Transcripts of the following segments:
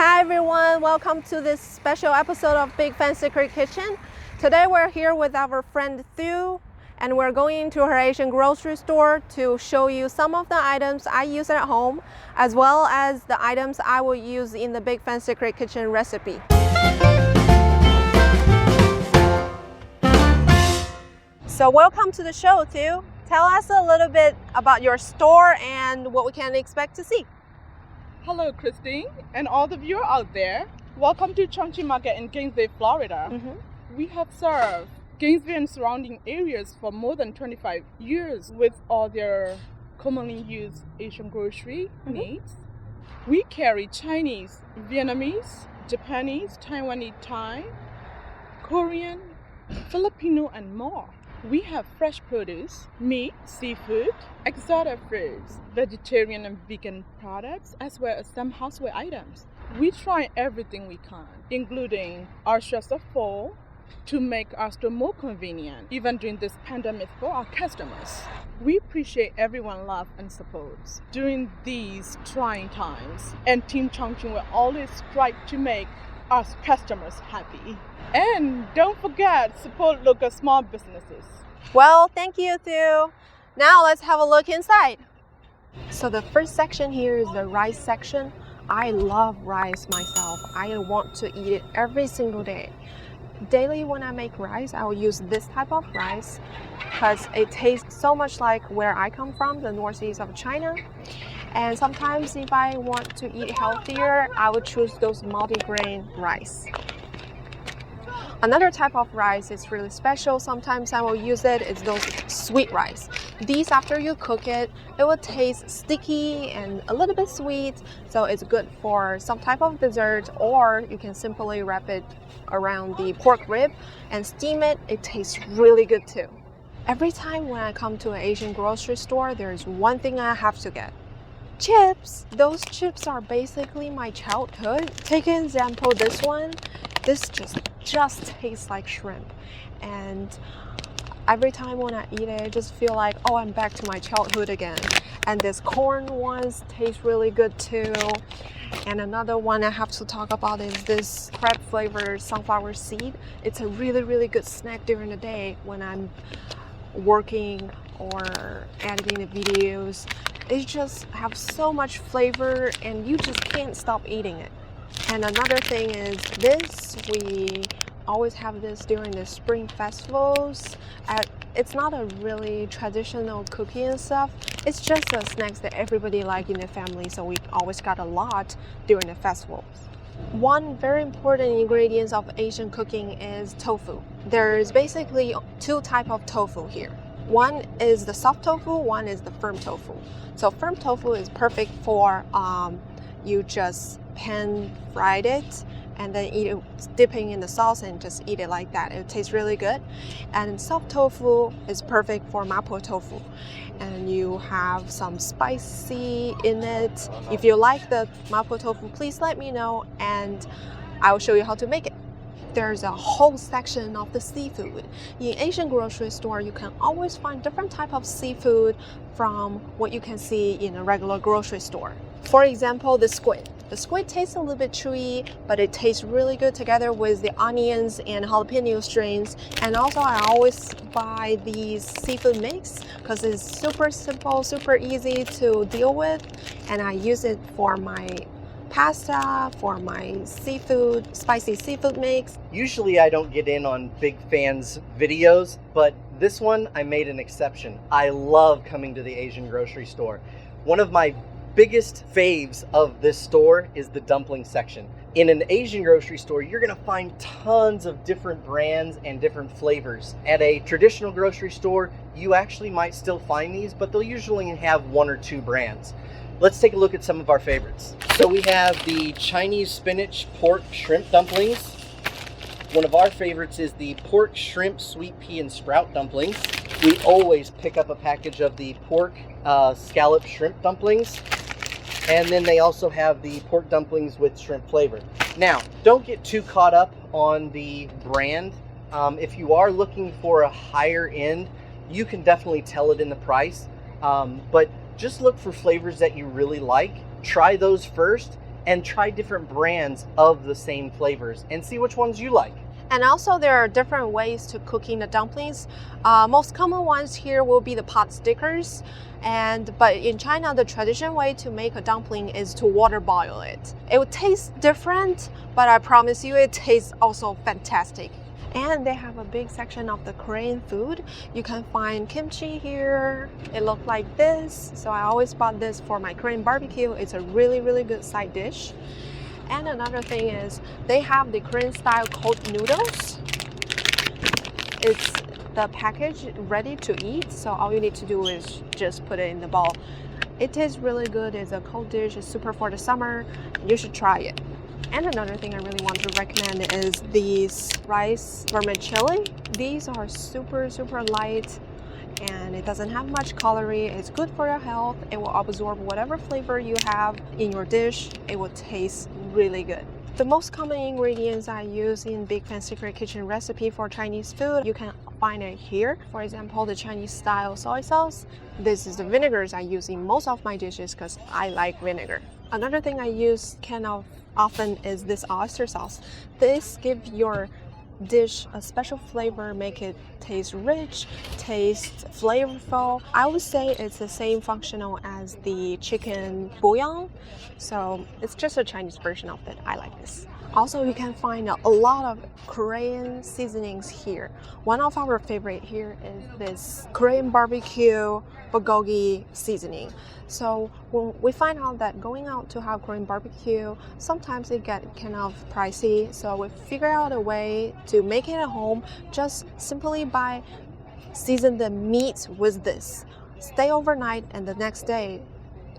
Hi everyone, welcome to this special episode of Big Fan Secret Kitchen. Today we're here with our friend Thu, and we're going to her Asian grocery store to show you some of the items I use at home, as well as the items I will use in the Big Fan Secret Kitchen recipe. So welcome to the show, Thu. Tell us a little bit about your store and what we can expect to see. Hello, Christine, and all the viewers out there. Welcome to Chun Ching Market in Gainesville, Florida. We have served Gainesville and surrounding areas for more than 25 years with all their commonly used Asian grocery needs. We carry Chinese, Vietnamese, Japanese, Taiwanese, Thai, Korean, Filipino, and more. We have fresh produce, meat, seafood, exotic fruits, vegetarian and vegan products, as well as some houseware items. We try everything we can, including our shelves of full, to make our store more convenient, even during this pandemic for our customers. We appreciate everyone's love and support during these trying times, and Team Chun Ching will always strive to make our customers happy. And don't forget, support local small businesses. Well, thank you, Thu. Now let's have a look inside. So the first section here is the rice section. I love rice myself. I want to eat it every single day. Daily when I make rice, I will use this type of rice because it tastes so much like where I come from, the northeast of China. And sometimes if I want to eat healthier, I would choose those multi-grain rice. Another type of rice is really special. Sometimes I will use it. It's those sweet rice. These, after you cook it, it will taste sticky and a little bit sweet. So it's good for some type of dessert, or you can simply wrap it around the pork rib and steam it. It tastes really good too. Every time when I come to an Asian grocery store, there's one thing I have to get. Chips. Those chips are basically my childhood. Take an example, this one. This just tastes like shrimp, and every time when I eat it, I just feel like, oh, I'm back to my childhood again. And this corn ones taste really good too. And another one I have to talk about is this crab flavored sunflower seed. It's a really good snack during the day when I'm working or editing the videos. It just have so much flavor and you just can't stop eating it. And another thing is this, we always have this during the spring festivals. It's not a really traditional cookie and stuff. It's just a snacks that everybody like in the family, so we always got a lot during the festivals. One very important ingredient of Asian cooking is tofu. There's basically two types of tofu here. One is the soft tofu, one is the firm tofu. So firm tofu is perfect for you just pan fried it and then eat it dipping in the sauce and just eat it like that. It tastes really good. And soft tofu is perfect for mapo tofu, and you have some spicy in it. If you like the mapo tofu, please let me know and I will show you how to make it. There's a whole section of the seafood. In Asian grocery store, you can always find different type of seafood from what you can see in a regular grocery store. For example, the squid. The squid tastes a little bit chewy, but it tastes really good together with the onions and jalapeno strings. And also I always buy these seafood mix because it's super simple, super easy to deal with. And I use it for my pasta, for my seafood, spicy seafood mix. Usually I don't get in on Big Fan's videos, but this one I made an exception. I love coming to the Asian grocery store. One of my biggest faves of this store is the dumpling section. In an Asian grocery store, you're gonna find tons of different brands and different flavors. At a traditional grocery store, you actually might still find these, but they'll usually have one or two brands. Let's take a look at some of our favorites. So we have the Chinese spinach pork shrimp dumplings. One of our favorites is the pork shrimp sweet pea and sprout dumplings. We always pick up a package of the pork scallop shrimp dumplings. And then they also have the pork dumplings with shrimp flavor. Now, don't get too caught up on the brand. If you are looking for a higher end, you can definitely tell it in the price. But just look for flavors that you really like. Try those first, and try different brands of the same flavors and see which ones you like. And also there are different ways to cooking the dumplings. Most common ones here will be the pot stickers. But in China, the traditional way to make a dumpling is to water boil it. It will taste different, but I promise you it tastes also fantastic. And they have a big section of the Korean food. You can find kimchi here. It looks like this. So I always bought this for my Korean barbecue. It's a really, really good side dish. And another thing is they have the Korean style cold noodles. It's the package ready to eat, so all you need to do is just put it in the bowl. It tastes really good. It's a cold dish. It's super for the summer. You should try it. And another thing I really want to recommend is these rice vermicelli. These are super, super light and it doesn't have much calorie. It's good for your health. It will absorb whatever flavor you have in your dish. It will taste really good. The most common ingredients I use in Big Fan Secret Kitchen recipe for Chinese food, you can find it here. For example, the Chinese style soy sauce. This is the vinegars I use in most of my dishes because I like vinegar. Another thing I use kind of often is this oyster sauce. This gives your dish a special flavor, make it taste rich, taste flavorful. I would say it's the same functional as the chicken bouillon, so it's just a Chinese version of it. I like this. Also, you can find a lot of Korean seasonings here. One of our favorite here is this Korean barbecue bulgogi seasoning. So when we find out that going out to have Korean barbecue, sometimes it gets kind of pricey. So we figure out a way to make it at home just simply by season the meat with this. Stay overnight and the next day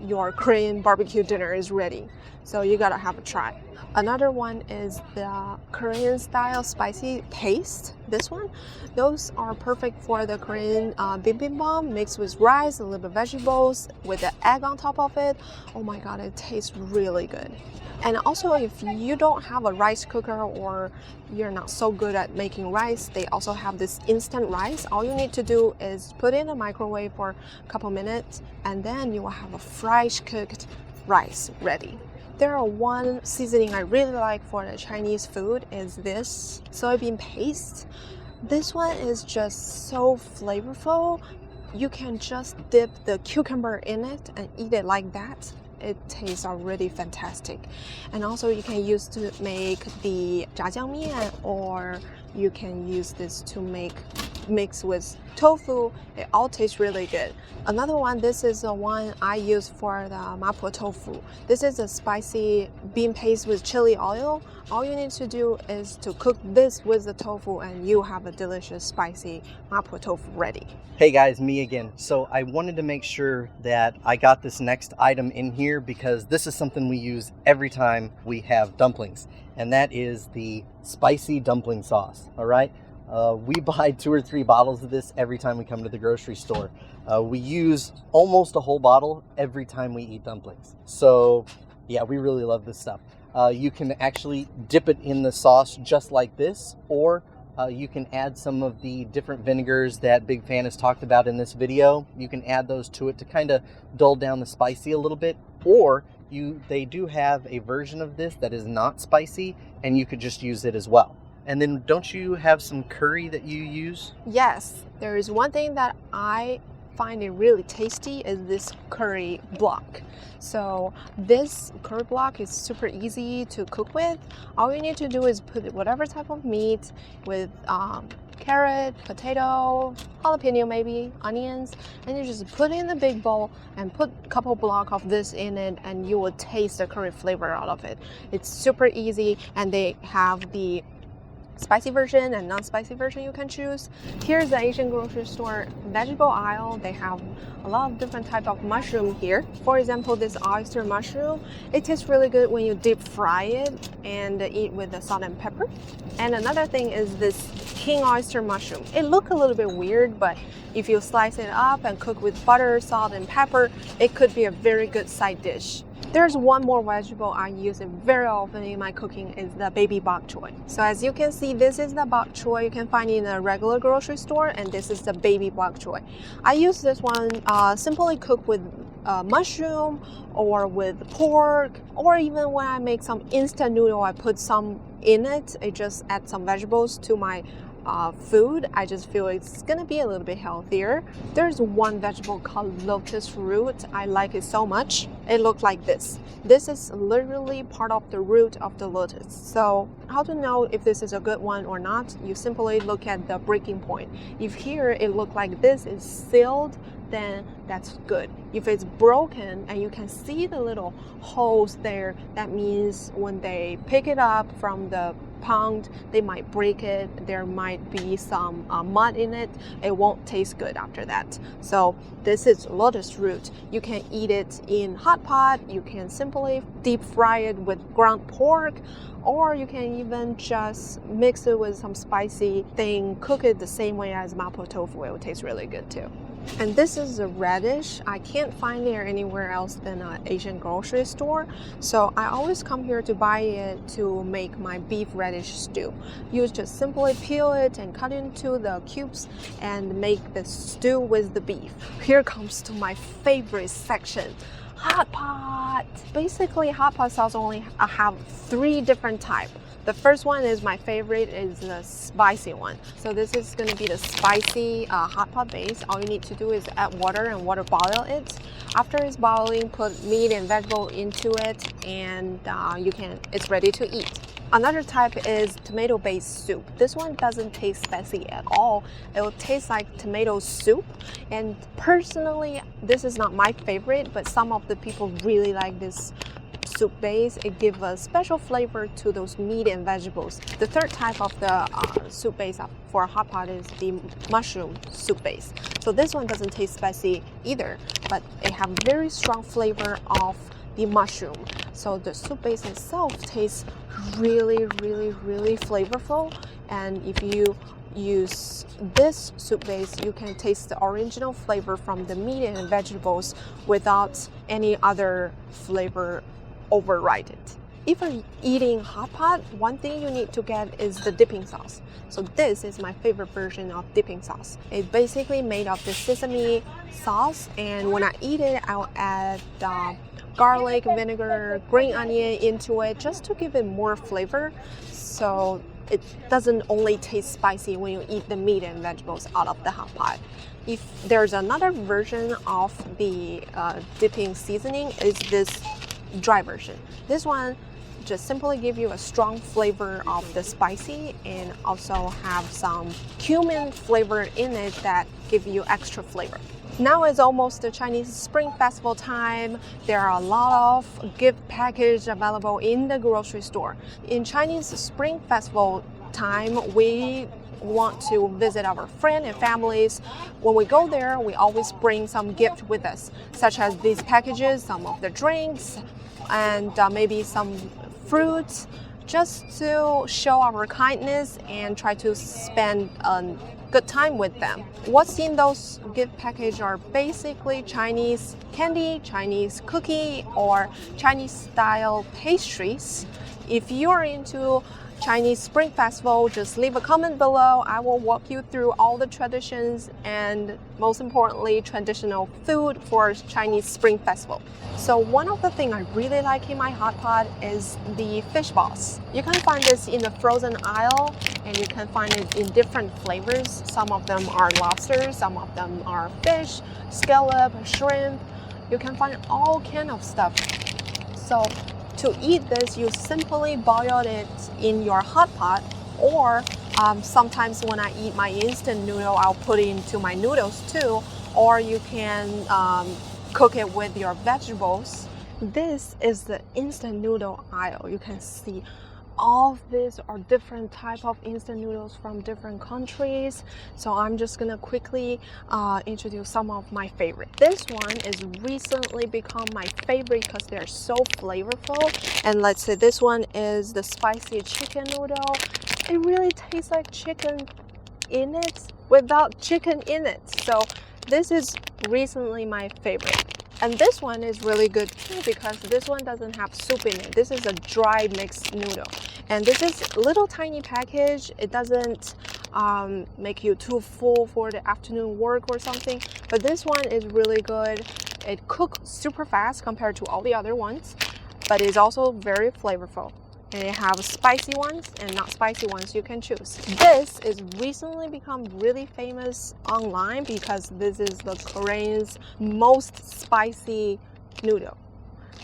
your Korean barbecue dinner is ready. So you gotta have a try. Another one is the Korean style spicy paste. This one, those are perfect for the Korean bibimbap mixed with rice, a little bit of vegetables with the egg on top of it. Oh my god, it tastes really good. And also, if you don't have a rice cooker or you're not so good at making rice, they also have this instant rice. All you need to do is put it in the microwave for a couple minutes and then you will have a fresh cooked rice ready. There are one seasoning I really like for the Chinese food is this soybean paste. This one is just so flavorful. You can just dip the cucumber in it and eat it like that. It tastes already fantastic. And also you can use to make the jjiajiangmian, or you can use this to mix with tofu. It all tastes really good. Another one, this is the one I use for the mapo tofu. This is a spicy bean paste with chili oil. All you need to do is to cook this with the tofu and you have a delicious spicy mapo tofu ready. Hey guys, me again. So I wanted to make sure that I got this next item in here because this is something we use every time we have dumplings, and that is the spicy dumpling sauce. All right. We buy 2 or 3 bottles of this every time we come to the grocery store. We use almost a whole bottle every time we eat dumplings. So yeah, we really love this stuff. You can actually dip it in the sauce just like this, or you can add some of the different vinegars that Big Fan has talked about in this video. You can add those to it to kind of dull down the spicy a little bit, or they do have a version of this that is not spicy and you could just use it as well. And then don't you have some curry that you use? Yes, there is one thing that I find it really tasty is this curry block. So this curry block is super easy to cook with. All you need to do is put whatever type of meat with carrot, potato, jalapeno maybe, onions, and you just put it in the big bowl and put a couple blocks of this in it and you will taste the curry flavor out of it. It's super easy, and they have the spicy version and non-spicy version you can choose. Here's the Asian grocery store vegetable aisle. They have a lot of different type of mushroom here. For example, this oyster mushroom, it tastes really good when you deep fry it and eat with the salt and pepper. And another thing is this king oyster mushroom. It looks a little bit weird, but if you slice it up and cook with butter, salt, and pepper, it could be a very good side dish. There's one more vegetable I use it very often in my cooking is the baby bok choy. So as you can see, this is the bok choy you can find in a regular grocery store, and this is the baby bok choy. I use this one simply cook with mushroom or with pork, or even when I make some instant noodle, I put some in it. I just add some vegetables to my food. I just feel it's gonna be a little bit healthier. There's one vegetable called lotus root. I like it so much. It looks like this. This is literally part of the root of the lotus. So how to know if this is a good one or not? You simply look at the breaking point. If here it looks like this is sealed, then that's good. If it's broken and you can see the little holes there, that means when they pick it up from the pond, they might break it. There might be some mud in it. It won't taste good after that. So this is lotus root. You can eat it in hot pot. You can simply deep fry it with ground pork, or you can even just mix it with some spicy thing, cook it the same way as mapo tofu. It will taste really good too. And this is a radish. I can't find it anywhere else than an Asian grocery store. So I always come here to buy it to make my beef radish stew. You just simply peel it and cut into the cubes and make the stew with the beef. Here comes to my favorite section. Hot pot. Basically, hot pot sauce only have 3 different types. The first one is my favorite, is the spicy one. So this is going to be the spicy hot pot base. All you need to do is add water and water boil it. After it's boiling, put meat and vegetable into it, and it's ready to eat. Another type is tomato-based soup. This one doesn't taste spicy at all. It will taste like tomato soup. And personally, this is not my favorite, but some of the people really like this soup base. It gives a special flavor to those meat and vegetables. The third type of the soup base for a hot pot is the mushroom soup base. So this one doesn't taste spicy either, but it has very strong flavor of the mushroom. So the soup base itself tastes really, really, really flavorful. And if you use this soup base, you can taste the original flavor from the meat and vegetables without any other flavor override it. If you're eating hot pot, one thing you need to get is the dipping sauce. So this is my favorite version of dipping sauce. It's basically made of the sesame sauce, and when I eat it, I'll add garlic, vinegar, green onion into it just to give it more flavor. So it doesn't only taste spicy when you eat the meat and vegetables out of the hot pot. If there's another version of the dipping seasoning, is this dry version. This one just simply give you a strong flavor of the spicy and also have some cumin flavor in it that give you extra flavor. Now is almost the Chinese Spring Festival time. There are a lot of gift package available in the grocery store. In Chinese Spring Festival time, we want to visit our friends and families. When we go there, we always bring some gift with us, such as these packages, some of the drinks, and maybe some fruits, just to show our kindness and try to spend a good time with them. What's in those gift packages are basically Chinese candy, Chinese cookie, or Chinese style pastries. If you're into Chinese Spring Festival, just leave a comment below. I will walk you through all the traditions and most importantly, traditional food for Chinese Spring Festival. So one of the things I really like in my hot pot is the fish balls. You can find this in the frozen aisle, and you can find it in different flavors. Some of them are lobster, some of them are fish, scallop, shrimp. You can find all kind of stuff. So to eat this, you simply boil it in your hot pot, or sometimes when I eat my instant noodle, I'll put it into my noodles too, or you can cook it with your vegetables. This is the instant noodle aisle. You can see all of these are different type of instant noodles from different countries. So I'm just gonna quickly introduce some of my favorite. This one is recently become my favorite because they're so flavorful. And let's say this one is the spicy chicken noodle. It really tastes like chicken in it without chicken in it. So this is recently my favorite. And this one is really good too because this one doesn't have soup in it. This is a dry mixed noodle. And this is a little tiny package. It doesn't make you too full for the afternoon work or something. But this one is really good. It cooks super fast compared to all the other ones, but it's also very flavorful. And they have spicy ones and not spicy ones, you can choose. This is recently become really famous online because this is the Korean's most spicy noodle.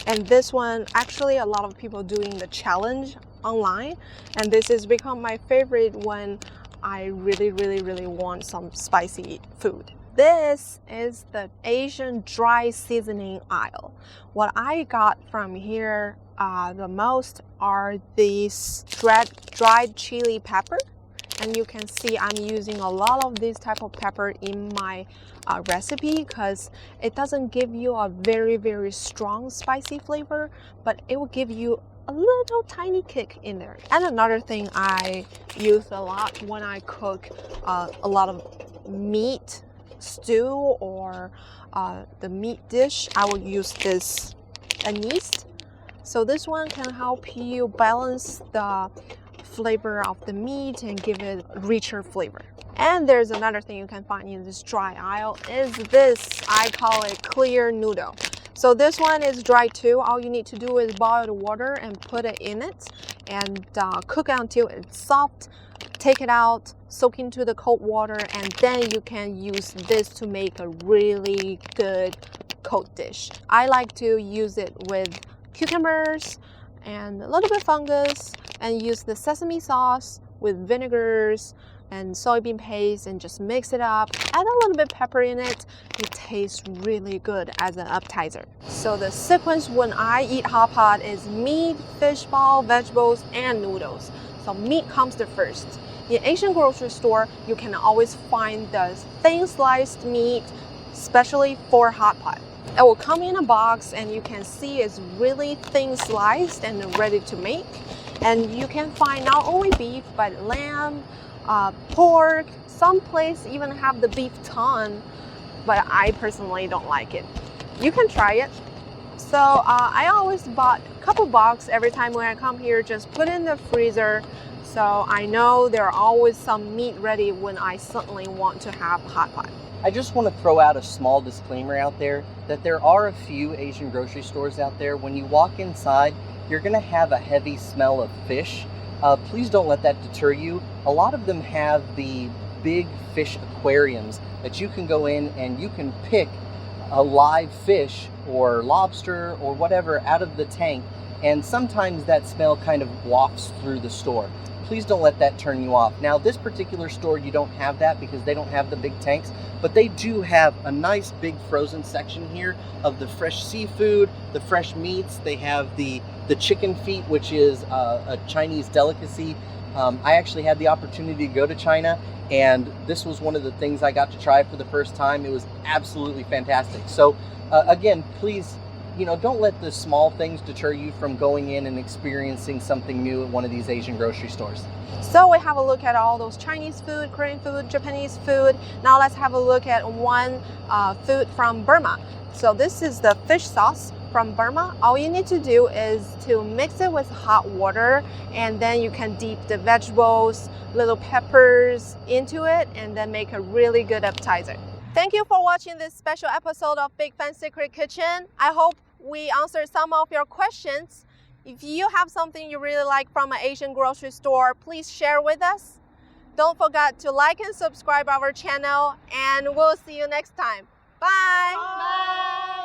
And this one, actually a lot of people doing the challenge online, and this has become my favorite when I really want some spicy food. This is the Asian dry seasoning aisle. What I got from here the most are these dried chili pepper, and you can see I'm using a lot of this type of pepper in my recipe because it doesn't give you a very strong spicy flavor, but it will give you a little tiny kick in there. And another thing I use a lot when I cook a lot of meat stew or the meat dish, I will use this anise. So this one can help you balance the flavor of the meat and give it richer flavor. And there's another thing you can find in this dry aisle is this, I call it clear noodle. So this one is dry too. All you need to do is boil the water and put it in it and cook it until it's soft. Take it out, soak into the cold water, and then you can use this to make a really good cold dish. I like to use it with cucumbers and a little bit fungus, and use the sesame sauce with vinegars and soybean paste and just mix it up. Add a little bit pepper in it. It tastes really good as an appetizer. So the sequence when I eat hot pot is meat, fish ball, vegetables, and noodles. So meat comes the first. In Asian grocery store, you can always find the thin sliced meat, especially for hot pot. It will come in a box and you can see it's really thin sliced and ready to make. And you can find not only beef, but lamb, pork, some place even have the beef tongue, but I personally don't like it. You can try it. So I always bought a couple boxes every time when I come here, just put in the freezer. So I know there are always some meat ready when I suddenly want to have hot pot. I just want to throw out a small disclaimer out there that there are a few Asian grocery stores out there. When you walk inside, you're going to have a heavy smell of fish. Please don't let that deter you. A lot of them have the big fish aquariums that you can go in and you can pick a live fish or lobster or whatever out of the tank, and sometimes that smell kind of wafts through the store. Please don't let that turn you off. Now, this particular store, you don't have that because they don't have the big tanks, but they do have a nice big frozen section here of the fresh seafood, the fresh meats. They have the chicken feet, which is a Chinese delicacy. I actually had the opportunity to go to China, and this was one of the things I got to try for the first time. It was absolutely fantastic. So again, please, don't let the small things deter you from going in and experiencing something new at one of these Asian grocery stores. So we have a look at all those Chinese food, Korean food, Japanese food. Now let's have a look at one food from Burma. So this is the fish sauce from Burma. All you need to do is to mix it with hot water, and then you can dip the vegetables, little peppers into it, and then make a really good appetizer. Thank you for watching this special episode of Big Fan Secret Kitchen. I hope we answered some of your questions. If you have something you really like from an Asian grocery store, please share with us. Don't forget to like and subscribe our channel, and we'll see you next time. Bye! Bye.